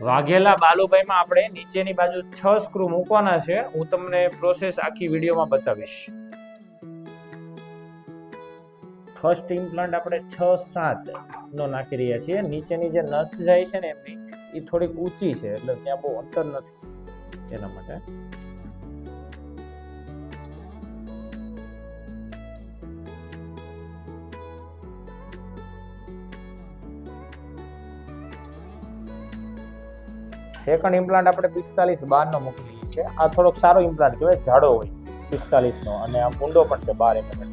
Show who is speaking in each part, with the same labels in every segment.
Speaker 1: વાઘેલા બાલુભાઈમાં આપણે નીચેની બાજુ 6 સ્ક્રૂ મૂકવાના છે. હું તમને પ્રોસેસ આખી વિડીયોમાં બતાવીશ. ફર્સ્ટ ઇમ્પ્લાન્ટ આપણે 6-7 નો નાખી રહ્યા છીએ. નીચેની જે નસ જાય છે ને એમની એ થોડીક ઊંચી છે, એટલે ત્યાં બહુ અંતર નથી એના માટે. સેકન્ડ ઇમ્પ્લાન્ટ આપણે 45-12 નો મૂકી દઈએ છીએ. આ થોડોક સારો ઇમ્પ્લાન્ટ કહેવાય, જાડો હોય 45 નો, અને આ ઊંડો પણ છે 12 mm.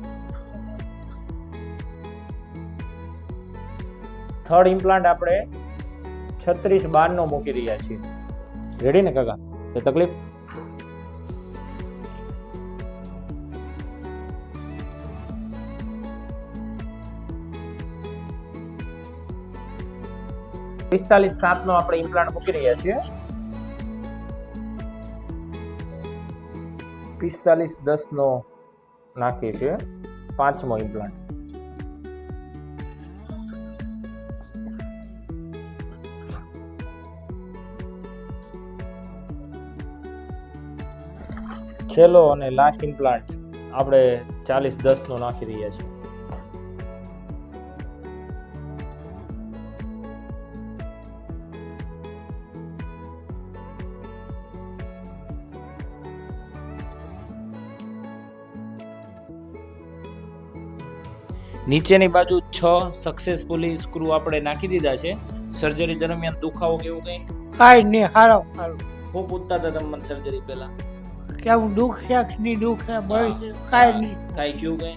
Speaker 1: થર્ડ ઇમ્પ્લાન્ટ આપણે 36-12 નો મૂકી રહ્યા છીએ. રેડી ને કાકા? તો તકલીફ પિસ્તાલીસ 7 નો આપણે ઇમ્પ્લાન્ટ મૂકી રહ્યા છીએ. 45-10 નો નાખીએ છીએ. 5મો ઇમ્પ્લાન્ટ. છેલ્લો અને લાસ્ટ ઇમ્પ્લાન્ટ આપણે 40-10 નો નાખી રહ્યા છીએ. નીચેની બાજુ 6 સક્સેસફુલી સ્ક્રૂ આપણે નાખી દીધા છે. સર્જરી દરમિયાન દુખાવો કેવું કઈ?
Speaker 2: કાંઈ નહીં, હારો હારો.
Speaker 1: હું પૂછતા હતા તમે મને સર્જરી પહેલા
Speaker 2: કેવું દુખ્યા કે નહીં દુખ્યા, કાંઈ નહીં.
Speaker 1: કાંઈ કયું કઈ?